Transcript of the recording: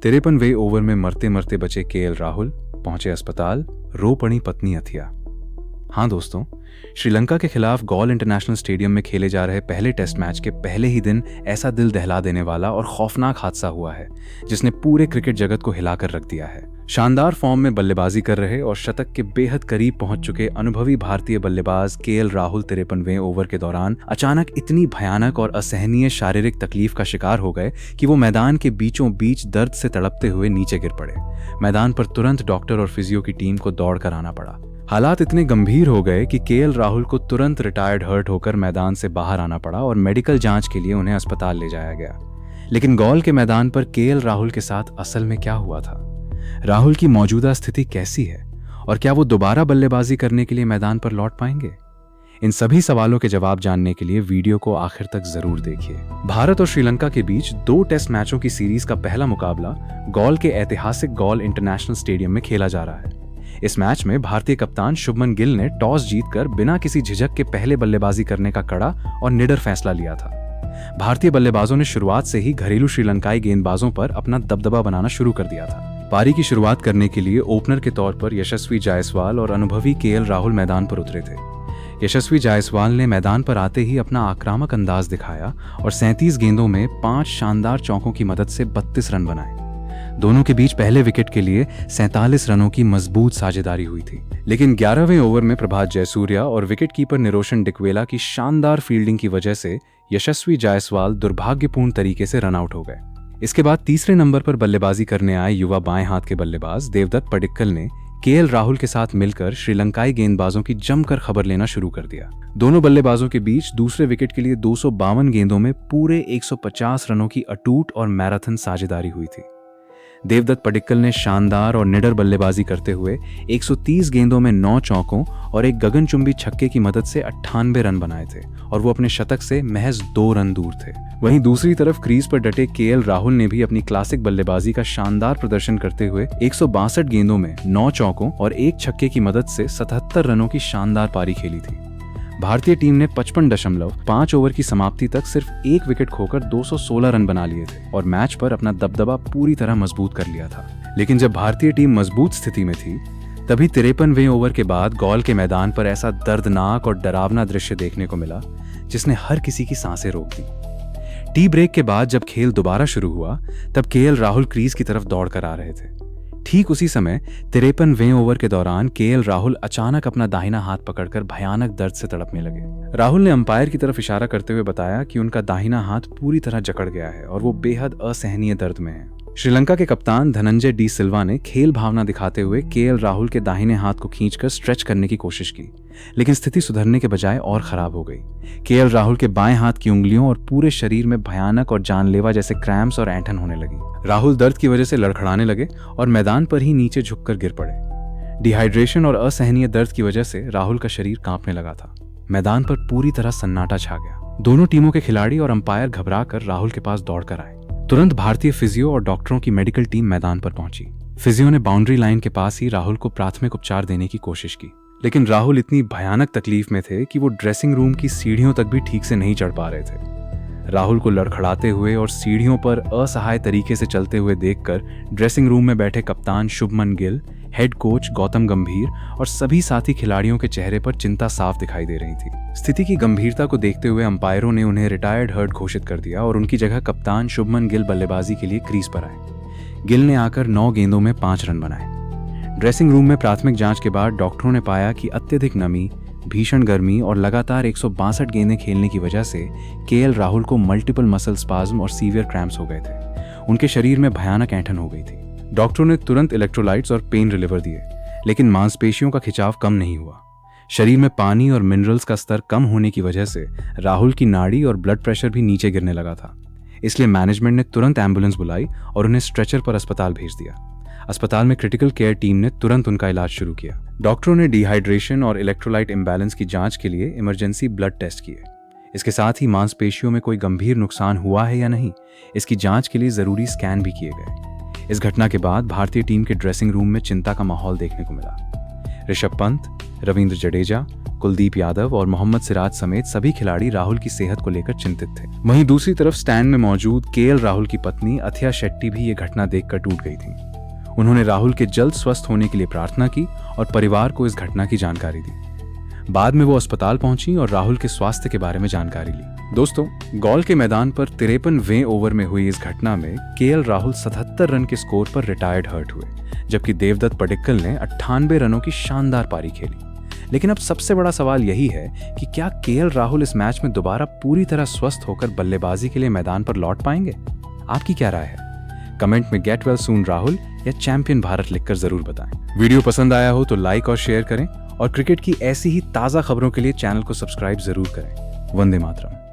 53वें over में मरते मरते बचे केएल राहुल, पहुंचे अस्पताल, रो पड़ी पत्नी अथिया। हाँ दोस्तों, श्रीलंका के खिलाफ गॉल इंटरनेशनल स्टेडियम में खेले जा रहे पहले टेस्ट मैच के पहले ही दिन ऐसा दिल दहला देने वाला और खौफनाक हादसा हुआ है जिसने पूरे क्रिकेट जगत को हिलाकर रख दिया है। शानदार फॉर्म में बल्लेबाजी कर रहे और शतक के बेहद करीब पहुंच चुके अनुभवी भारतीय बल्लेबाज केएल राहुल 53वें ओवर के दौरान अचानक इतनी भयानक और असहनीय शारीरिक तकलीफ का शिकार हो गए कि वो मैदान के बीचों बीच दर्द से तड़पते हुए नीचे गिर पड़े। मैदान पर तुरंत डॉक्टर और फिजियो की टीम को दौड़ कर आना पड़ा। हालात इतने गंभीर हो गए कि केएल राहुल को तुरंत रिटायर्ड हर्ट होकर मैदान से बाहर आना पड़ा और मेडिकल जांच के लिए उन्हें अस्पताल ले जाया गया। लेकिन गॉल के मैदान पर केएल राहुल के साथ असल में क्या हुआ था? राहुल की मौजूदा स्थिति कैसी है और क्या वो दोबारा बल्लेबाजी करने के लिए मैदान पर लौट पाएंगे? इन सभी सवालों के जवाब जानने के लिए वीडियो को आखिर तक जरूर देखिए। भारत और श्रीलंका के बीच 2 टेस्ट मैचों की सीरीज का पहला मुकाबला गॉल के ऐतिहासिक गॉल इंटरनेशनल स्टेडियम में खेला जा रहा है। इस मैच में भारतीय कप्तान शुभमन गिल ने टॉस जीतकर बिना किसी झिझक के पहले बल्लेबाजी करने का कड़ा और निडर फैसला लिया था। भारतीय बल्लेबाजों ने शुरुआत से ही घरेलू श्रीलंकाई गेंदबाजों पर अपना दबदबा बनाना शुरू कर दिया था। पारी की शुरुआत करने के लिए ओपनर के तौर पर यशस्वी जायसवाल और अनुभवी केएल राहुल मैदान पर उतरे थे। यशस्वी जायसवाल ने मैदान पर आते ही अपना आक्रामक अंदाज दिखाया और 37 गेंदों में 5 शानदार चौकों की मदद से 32 रन बनाए। दोनों के बीच पहले विकेट के लिए 47 रनों की मजबूत साझेदारी हुई थी। लेकिन 11वें ओवर में प्रभात जयसूर्या और विकेटकीपर निरोशन डिकवेला की शानदार फील्डिंग की वजह से यशस्वी जायसवाल दुर्भाग्यपूर्ण तरीके से रन आउट हो गए। इसके बाद तीसरे नंबर पर बल्लेबाजी करने आए युवा बाएं हाथ के बल्लेबाज देवदत्त पडिक्कल ने केएल राहुल के साथ मिलकर श्रीलंकाई गेंदबाजों की जमकर खबर लेना शुरू कर दिया। दोनों बल्लेबाजों के बीच दूसरे विकेट के लिए 252 गेंदों में पूरे 150 रनों की अटूट और मैराथन साझेदारी हुई थी। देवदत्त पडिक्कल ने शानदार और निडर बल्लेबाजी करते हुए 130 गेंदों में 9 चौकों और एक गगनचुंबी छक्के की मदद से 98 रन बनाए थे और वो अपने शतक से महज 2 रन दूर थे। वहीं दूसरी तरफ क्रीज पर डटे केएल राहुल ने भी अपनी क्लासिक बल्लेबाजी का शानदार प्रदर्शन करते हुए 162 गेंदों में 9 चौकों और एक छक्के की मदद से 77 रनों की शानदार पारी खेली थी। भारतीय टीम ने 55.5 ओवर की समाप्ति तक सिर्फ एक विकेट खोकर 216 रन बना लिए थे और मैच पर अपना दबदबा पूरी तरह मजबूत कर लिया था। लेकिन जब भारतीय टीम मजबूत स्थिति में थी तभी 53वें ओवर के बाद गॉल के मैदान पर ऐसा दर्दनाक और डरावना दृश्य देखने को मिला जिसने हर किसी की सांसें रोक दी। टी ब्रेक के बाद जब खेल दोबारा शुरू हुआ तब केएल राहुल क्रीज की तरफ दौड़ कर आ रहे थे। ठीक उसी समय 53वें ओवर के दौरान केएल राहुल अचानक अपना दाहिना हाथ पकड़कर भयानक दर्द से तड़पने लगे। राहुल ने अंपायर की तरफ इशारा करते हुए बताया कि उनका दाहिना हाथ पूरी तरह जकड़ गया है और वो बेहद असहनीय दर्द में है। श्रीलंका के कप्तान धनंजय डी सिल्वा ने खेल भावना दिखाते हुए केएल राहुल के दाहिने हाथ को खींचकर स्ट्रेच करने की कोशिश की, लेकिन स्थिति सुधरने के बजाय और खराब हो गई। केएल राहुल के बाएं हाथ की उंगलियों और पूरे शरीर में भयानक और जानलेवा जैसे क्रैम्प्स और ऐंठन होने लगी। राहुल दर्द की वजह से लड़खड़ाने लगे और मैदान पर ही नीचे झुककर गिर पड़े। डिहाइड्रेशन और असहनीय दर्द की वजह से राहुल का शरीर कांपने लगा था। मैदान पर पूरी तरह सन्नाटा छा गया। दोनों टीमों के खिलाड़ी और अंपायर घबराकर राहुल के पास दौड़कर आए। तुरंत भारतीय फिजियो और डॉक्टरों की मेडिकल टीम मैदान पर पहुंची। फिजियो ने बाउंड्री लाइन के पास ही राहुल को प्राथमिक उपचार देने की कोशिश की, लेकिन राहुल इतनी भयानक तकलीफ में थे कि वो ड्रेसिंग रूम की सीढ़ियों तक भी ठीक से नहीं चढ़ पा रहे थे। राहुल को लड़खड़ाते हुए और सीढ़ियों पर असहाय तरीके से चलते हुए देखकर ड्रेसिंग रूम में बैठे कप्तान शुभमन गिल, हेड कोच गौतम गंभीर और सभी साथी खिलाड़ियों के चेहरे पर चिंता साफ दिखाई दे रही थी। स्थिति की गंभीरता को देखते हुए अंपायरों ने उन्हें रिटायर्ड हर्ट घोषित कर दिया और उनकी जगह कप्तान शुभमन गिल बल्लेबाजी के लिए क्रीज पर आए। गिल ने आकर 9 गेंदों में 5 रन बनाए। ड्रेसिंग रूम में प्राथमिक जांच के बाद डॉक्टरों ने पाया कि अत्यधिक नमी, भीषण गर्मी और लगातार 162 गेंदें खेलने की वजह से केएल राहुल को मल्टीपल मसल स्पाज्म और सीवियर क्रैम्प्स हो गए थे। उनके शरीर में भयानक ऐंठन हो गई थी। डॉक्टरों ने तुरंत इलेक्ट्रोलाइट्स और पेन रिलीवर दिए, लेकिन मांसपेशियों का खिंचाव कम नहीं हुआ। शरीर में पानी और मिनरल्स का स्तर कम होने की वजह से राहुल की नाड़ी और ब्लड प्रेशर भी नीचे गिरने लगा था। इसलिए मैनेजमेंट ने तुरंत एम्बुलेंस बुलाई और उन्हें स्ट्रेचर पर अस्पताल भेज दिया। अस्पताल में क्रिटिकल केयर टीम ने तुरंत उनका इलाज शुरू किया। डॉक्टरों ने डिहाइड्रेशन और इलेक्ट्रोलाइट इम्बैलेंस की जांच के लिए इमरजेंसी ब्लड टेस्ट किए। इसके साथ ही मांसपेशियों में कोई गंभीर नुकसान हुआ है या नहीं, इसकी जांच के लिए जरूरी स्कैन भी किए गए। इस घटना के बाद भारतीय टीम के ड्रेसिंग रूम में चिंता का माहौल देखने को मिला। ऋषभ पंत, रविंद्र जडेजा कुलदीप यादव और मोहम्मद सिराज समेत सभी खिलाड़ी राहुल की सेहत को लेकर चिंतित थे। वहीं दूसरी तरफ स्टैंड में मौजूद केएल राहुल की पत्नी अथिया शेट्टी भी ये घटना देखकर टूट गई थी। उन्होंने राहुल के जल्द स्वस्थ होने के लिए प्रार्थना की और परिवार को इस घटना की जानकारी दी। बाद में वो अस्पताल पहुंची और राहुल के स्वास्थ्य के बारे में जानकारी ली। दोस्तों, गॉल के मैदान पर 53वें ओवर में हुई इस घटना में केएल राहुल 77 रन के स्कोर पर रिटायर्ड हर्ट हुए, जबकि देवदत्त पडिक्कल ने 98 रनों की शानदार पारी खेली। लेकिन अब सबसे बड़ा सवाल यही है कि क्या केएल राहुल इस मैच में दोबारा पूरी तरह स्वस्थ होकर बल्लेबाजी के लिए मैदान पर लौट पाएंगे? आपकी क्या राय है? कमेंट में गेट वेल सून राहुल या चैंपियन भारत लिखकर जरूर बताएं। वीडियो पसंद आया हो तो लाइक और शेयर करें और क्रिकेट की ऐसी ही ताज़ा खबरों के लिए चैनल को सब्सक्राइब जरूर करें। वंदे मातरम।